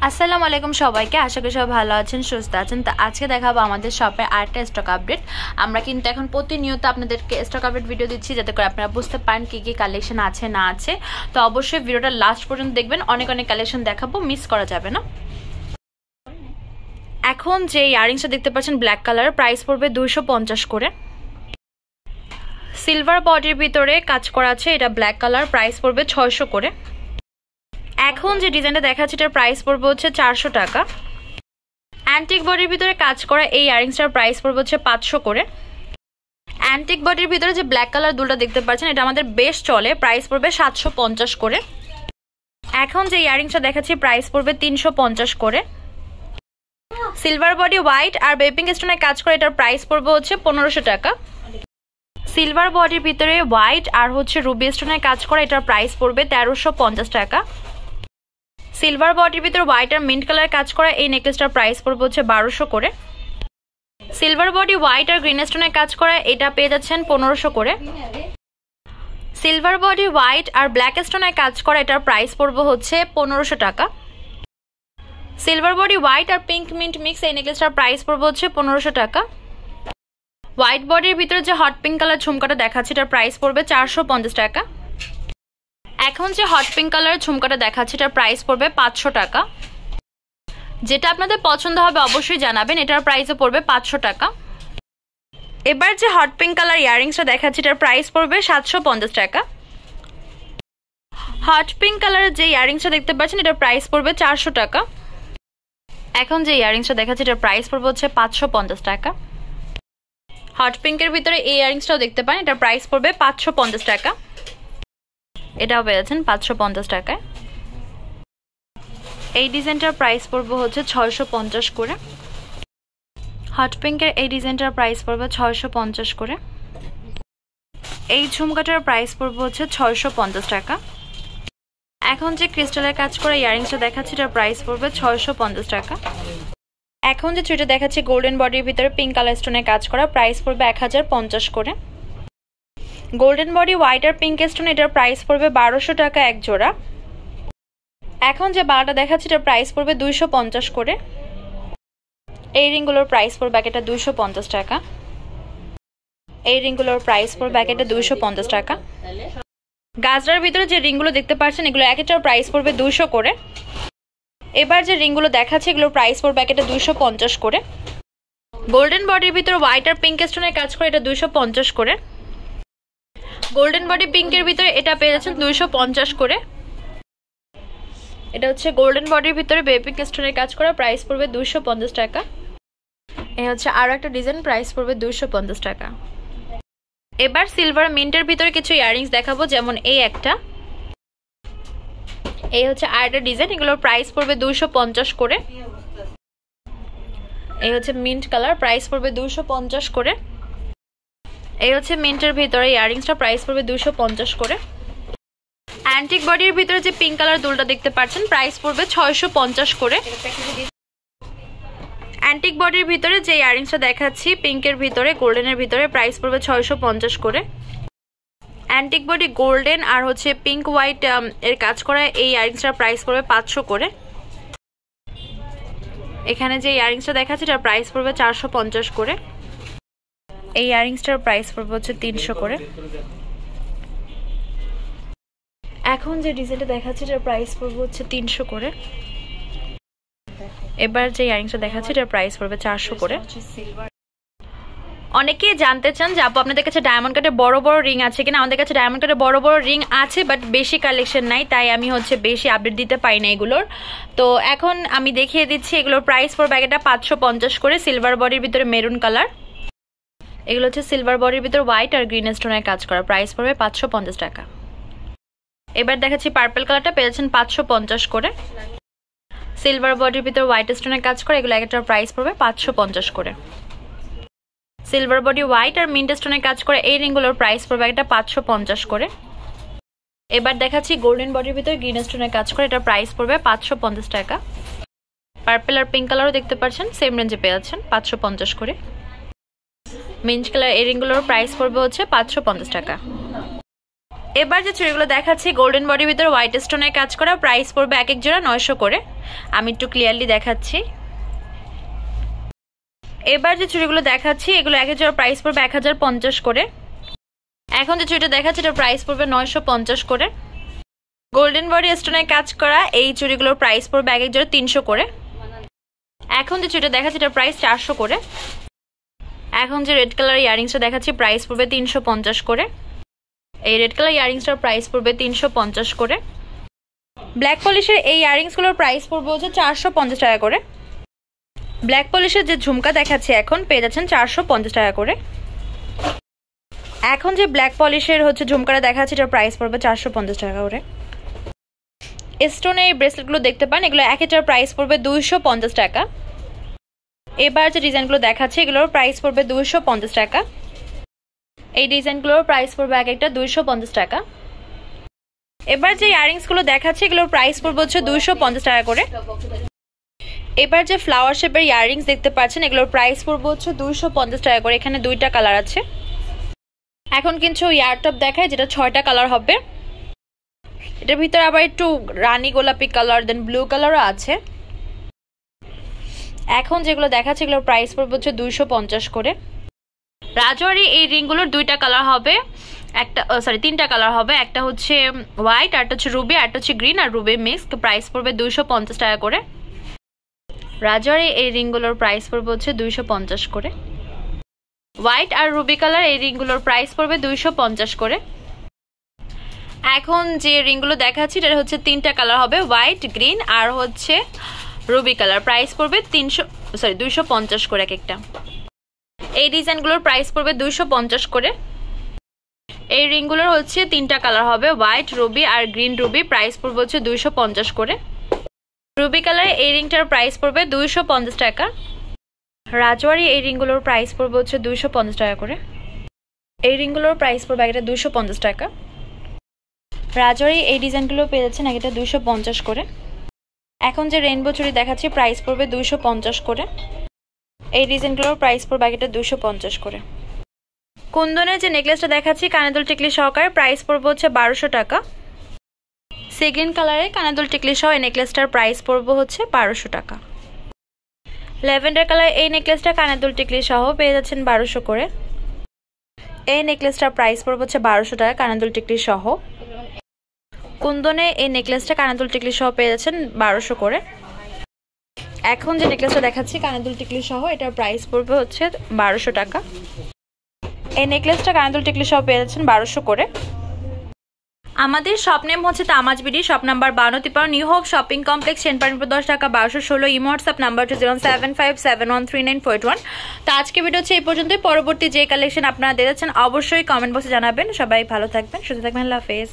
আসসালামু আলাইকুম সবাইকে, আশা করি সবাই ভালো আছেন, সুস্থ আছেন। তো আজকে দেখাবো আমাদের শপের আরেকটা স্টক আপডেট। আমরা কিন্তু এখন প্রতিনিয়ত আপনাদেরকে স্টক আপডেট ভিডিও দিচ্ছি, যাতে করে আপনারা বুঝতে পারেন কি কি কালেকশন আছে না আছে। তো অবশ্যই ভিডিওটা লাস্ট পর্যন্ত দেখবেন, অনেক অনেক কালেকশন দেখাবো, মিস করা যাবে না। এখন যে ইয়ারিংসটা দেখতে পাচ্ছেন ব্ল্যাক কালার, প্রাইস পড়বে 250 করে। সিলভার বডির ভিতরে কাজ করা আছে, এটা ব্ল্যাক কালার, প্রাইস পড়বে 600 করে। এখন যে ডিজাইনটা দেখাচ্ছি এটার প্রাইস পড়বে হচ্ছে 400 টাকা। অ্যান্টিক বডির ভিতরে কাজ করা এই ইয়ারিংসটার প্রাইস পড়বে হচ্ছে 500 করে। অ্যান্টিক বডির ভিতরে যে ব্ল্যাক কালার দুলটা দেখতে পাচ্ছেন, এটা আমাদের বেশ চলে, প্রাইস পড়বে 750 করে। এখন যে ইয়ারিংসটা দেখাচ্ছি প্রাইস পড়বে 350 করে। সিলভার বডি হোয়াইট আর বেপিং স্টোনের কাজ করে, এটার প্রাইস পড়বে হচ্ছে 1500 টাকা। সিলভার বডির ভিতরে হোয়াইট আর হচ্ছে রুবি স্টোনের কাজ করে, এটার প্রাইস পড়বে 1350 টাকা। সিলভার বডির ভিতরে হোয়াইট আর মিন্ট কালার কাজ করা এই নেকলেসটার প্রাইস পড়বে হচ্ছে 1200 করে। সিলভার বডি হোয়াইট আর গ্রিন স্টোনের কাজ করা এটা পেয়ে যাচ্ছেন 1500 করে। সিলভার বডি হোয়াইট আর ব্ল্যাক স্টোনের কাজ করা এটার প্রাইস পড়বে হচ্ছে 1500 টাকা। সিলভার বডি হোয়াইট আর পিঙ্ক মিন্ট মিক্স এই নেকলেসটার প্রাইস পড়বে হচ্ছে 1500 টাকা। হোয়াইট বডির ভিতরে যে হট পিঙ্ক কালার ঝুমকাটা দেখাচ্ছে এটার প্রাইস পড়বে 450 টাকা। এখন যে হট পিঙ্ক কালারের ঝুমকাটা দেখাচ্ছে এটার প্রাইস পড়বে 500 টাকা। যেটা আপনাদের পছন্দ হবে অবশ্যই জানাবেন, এটার প্রাইসও পড়বে 500 টাকা। এবার যে হট পিঙ্ক কালার ইয়ারিংসটা দেখাচ্ছে এটার প্রাইস পড়বে 750 টাকা। হট পিঙ্ক কালারের যে ইয়ারিংসটা দেখতে পাচ্ছেন এটার প্রাইস পড়বে 400 টাকা। এখন যে ইয়ারিংসটা দেখাচ্ছে এটার প্রাইস পড়বে হচ্ছে 550 টাকা। হট পিঙ্কের ভিতরে এই ইয়ারিংসটাও দেখতে পান, এটার প্রাইস পড়বে 550 টাকা। এটাও পেয়েছেন 550 টাকায়। এই ডিজাইনটার প্রাইস পড়বে হচ্ছে 650 করে। হট পিঙ্কের এই ডিজাইনটার প্রাইস পড়বে 650 করে। এই ঝুমকাটার প্রাইস পড়বে হচ্ছে 650 টাকা। এখন যে ক্রিস্টালের কাজ করা ইয়ারিংসটা দেখাচ্ছে এটার প্রাইস পড়বে 650 টাকা। এখন যে চুড়িটা দেখাচ্ছে গোল্ডেন বডির ভিতরে পিঙ্ক কালার স্টোনের কাজ করা, প্রাইস পড়বে 1050 করে। গোল্ডেন বডি হোয়াইট আর পিঙ্ক স্টোন এটার প্রাইস পড়বে 1200 টাকা এক জোড়া। এখন যে বালাটা দেখাচ্ছে এটার প্রাইস পড়বে 250 করে। এই রিংগুলোর প্রাইস পড়বে একটা 250 টাকা। এই রিংগুলোর প্রাইস পড়বে একটা 250 টাকা। গাজরার ভিতরে যে রিংগুলো দেখতে পাচ্ছেন এগুলো একটার প্রাইস পড়বে 200 করে। এবার যে রিংগুলো দেখাচ্ছে এগুলোর প্রাইস পড়বে একটা 250 করে। গোল্ডেন বডির ভিতরে হোয়াইট আর পিঙ্ক স্টোনের কাজ করে, এটা 250 করে। গোল্ডেন বডি পিঙ্কের ভিতরে এটা পেয়ে যাচ্ছেন 250 করে। এটা হচ্ছে গোল্ডেন বডির ভিতরে বেবি স্টোনের কাজ করা, প্রাইস পড়বে 250 টাকা। এ হচ্ছে আরো একটা ডিজাইন, প্রাইস পড়বে 250 টাকা। এবার সিলভার মিন্টের ভিতরে কিছু ইয়ারিংস দেখাবো, যেমন এই একটা, এই হচ্ছে আরেকটা ডিজাইন, এগুলোর প্রাইস পড়বে 250 করে। এই হচ্ছে মিন্ট কালার, প্রাইস পড়বে 250 করে। এই হচ্ছে মিন্টের ভিতরে ইয়ারিংসটা, প্রাইস পড়বে 250 করে। অ্যান্টিক বডির ভিতরে যে পিঙ্ক কালার দুলটা দেখতে পাচ্ছেন প্রাইস পড়বে 650 করে। অ্যান্টিক বডির ভিতরে যে ইয়ারিংসটা দেখাচ্ছি পিঙ্কের ভিতরে গোল্ডেনের ভিতরে, প্রাইস পড়বে 650 করে। অ্যান্টিক বডি গোল্ডেন আর হচ্ছে পিঙ্ক হোয়াইট এর কাজ করা এই ইয়ারিংসটার প্রাইস পড়বে 500 করে। এখানে যে ইয়ারিংসটা দেখাচ্ছি এটার প্রাইস পড়বে 450 করে। এই ইয়ারিংসটার প্রাইস পড়বে হচ্ছে 300 করে। এখন যে ডিজাইনটা দেখাচ্ছে এটার প্রাইস পড়বে হচ্ছে 300 করে। এবার যে ইয়ারিংসটা দেখাচ্ছে এটার প্রাইস পড়বে 400 করে। অনেকেই জানতে চান যে আপু আপনাদের কাছে ডায়মন্ড কাটের বড় বড় রিং আছে কিনা। আমাদের কাছে ডায়মন্ড কাটের বড় বড় রিং আছে, বাট বেশি কালেকশন নাই, তাই আমি হচ্ছে বেশি আপডেট দিতে পারি না এগুলোর। তো এখন আমি দেখিয়ে দিচ্ছি, এগুলোর প্রাইস পড়বে একটা 550 করে। সিলভার বডির ভিতরে মেরুন কালার, এগুলো হচ্ছে সিলভার বডির ভিতরে হোয়াইট আর গ্রিন স্টোনের কাজ করা, প্রাইস পড়বে 550 টাকা। এবার দেখাচ্ছি পার্পল কালারটা, পেয়েছেন 550 করে। সিলভার বডির ভিতরে হোয়াইট স্টোনের কাজ করে, এগুলো একটার প্রাইস পড়বে 550 করে। সিলভার বডি হোয়াইট আর মিন্ট স্টোনের কাজ করে এই রিংগুলোর প্রাইস পড়বে একটা 550 করে। এবার দেখাচ্ছি গোল্ডেন বডির ভিতরে গ্রিন স্টোনের কাজ করে, এটার প্রাইস পড়বে 550 টাকা। পার্পল আর পিঙ্ক কালারও দেখতে পাচ্ছেন, সেম রেঞ্জে পেয়ে যাচ্ছেন 550 করে। মিন্ট কালার এই রিংগুলোর প্রাইস পড়বে হচ্ছে 550 টাকা। এবার যে চুড়িগুলো দেখাচ্ছি গোল্ডেন বডির ভিতরে হোয়াইট স্টোনের কাজ করা, প্রাইস পড়বে এক এক জোড়া 900 করে। আমি একটু ক্লিয়ারলি দেখাচ্ছি। এবার যে চুড়িগুলো দেখাচ্ছি এগুলো এক এক জোড়া প্রাইস পড়বে 1050 করে। এখন যে চুড়িটা দেখাচ্ছি এটার প্রাইস পড়বে 950 করে। গোল্ডেন বডি স্টোনের কাজ করা এই চুড়িগুলোর প্রাইস পড়বে এক এক জোড়া 300 করে। এখন যে চুড়িটা দেখাচ্ছি এটার প্রাইস 400 করে। এখন যে রেড কালার ইয়ারিংসটা দেখাচ্ছি প্রাইস পড়বে 350 করে। এই রেড কালার ইয়ারিংসটার প্রাইস পড়বে 350 করে। ব্ল্যাক পলিশের এই ইয়ারিংসগুলোর প্রাইস পড়বে হচ্ছে 450 টাকা করে। ব্ল্যাক পলিশের যে ঝুমকা দেখাচ্ছি এখন পেয়ে যাচ্ছেন 450 টাকা করে। এখন যে ব্ল্যাক পলিশের হচ্ছে ঝুমকাটা দেখাচ্ছি এটার প্রাইস পড়বে 450 টাকা করে। স্টোনের এই ব্রেসলেটগুলো দেখতে পান, এগুলো এক একটার প্রাইস পড়বে 250 টাকা। এবার যে ডিজাইনগুলো দেখাচ্ছি এগুলোর প্রাইস পড়বে 250 টাকা। এই ডিজাইনগুলোর প্রাইস পড়বে এক একটা 250 টাকা। এবার যে ইয়ারিংসগুলো দেখাচ্ছি এগুলোর প্রাইস পড়বে হচ্ছে 250 টাকা করে। এবার যে ফ্লাওয়ার শেপের ইয়ারিংস দেখতে পাচ্ছেন এগুলোর প্রাইস পড়বে হচ্ছে 250 টাকা করে। এখানে দুইটা কালার আছে। এখন কিছু ইয়ারটপ দেখায় যেটা 6টা কালার হবে। এটার ভিতরে আবার একটু রানী গোলাপি কালার দেন ব্লু কালারও আছে। এখন যেগুলো দেখাচ্ছে এগুলোর প্রাইস পড়বে হচ্ছে 250 করে। রাজওয়ারি এই রিংগুলোর দুইটা কালার হবে, তিনটা কালার হবে। একটা হচ্ছে হোয়াইট, আরটা হচ্ছে রুবি, আরটা হচ্ছে গ্রিন আর রুবি মিক্স। প্রাইস পড়বে 250 টাকা করে। রাজওয়ারি এই রিংগুলোর প্রাইস পড়বে হচ্ছে 250 করে। হোয়াইট আর রুবি কালার এই রিংগুলোর প্রাইস পড়বে 250 করে। এখন যে রিংগুলো দেখাচ্ছি এটা হচ্ছে তিনটা কালার হবে, হোয়াইট, গ্রিন আর হচ্ছে রুবি কালার। প্রাইস পড়বে 250 করে এক একটা। এই ডিজাইনগুলোর প্রাইস পড়বে 250 করে। এই রিংগুলোর হচ্ছে তিনটা কালার হবে, হোয়াইট, রুবি আর গ্রিন রুবি। প্রাইস পড়বে হচ্ছে 250 করে। রুবি কালার এই রিংটার প্রাইস পড়বে 250 টাকা। রাজওয়ারি এই রিংগুলোর প্রাইস পড়বে হচ্ছে 250 টাকা করে। এই রিংগুলোর প্রাইস পড়বে একটা 250 টাকা। রাজওয়ারি এই ডিজাইনগুলো পেয়ে যাচ্ছেন একটা 250 করে। এখন যে রেইনবো চুড়ি দেখাচ্ছি প্রাইস পড়বে 250 করে। এই ডিজাইনগুলোর প্রাইস পড়বে একটা 250 করে। কুন্দনের যে নেকলেসটা দেখাচ্ছি কানেদুল টিকলি সহকারে, প্রাইস পড়বে হচ্ছে 1200 টাকা। সিগ্রিন কালারে কানেদুল টিকলি সহ এই নেকলেসটার প্রাইস পড়বে হচ্ছে 1200 টাকা। ল্যাভেন্ডার কালার এই নেকলেসটা কানেদুল টিকলি সহ পেয়ে যাচ্ছেন 1200 করে। এই নেকলেসটার প্রাইস পড়বে হচ্ছে 1200 টাকা কানেদুল টিকলি সহ। কুন্দনে এই নেকলেসটা কানেদুল টিকলি সহ পেয়ে যাচ্ছেন 1200 করে। এখন যে নেকলেসটা দেখাচ্ছি কানেদুল টিকলি সহ এটার প্রাইস পড়বে হচ্ছে 1200 টাকা। এই নেকলেসটা কানেদুল টিকলি সহ পেয়ে যাচ্ছেন 1200 করে। আমাদের শপ নেম হচ্ছে তামাজ BD, shop number 52 new hope shopping complex, Senpanipur 10 টাকা 1216। Imo WhatsApp number 075713141। তো আজকে ভিডিও হচ্ছে এই পর্যন্তই। পরবর্তী যে কালেকশন আপনারা দেখেছেন অবশ্যই কমেন্ট বক্সে জানাবেন। সবাই ভালো থাকবেন, সুস্থ থাকবেন। আল্লাহ হাফেজ।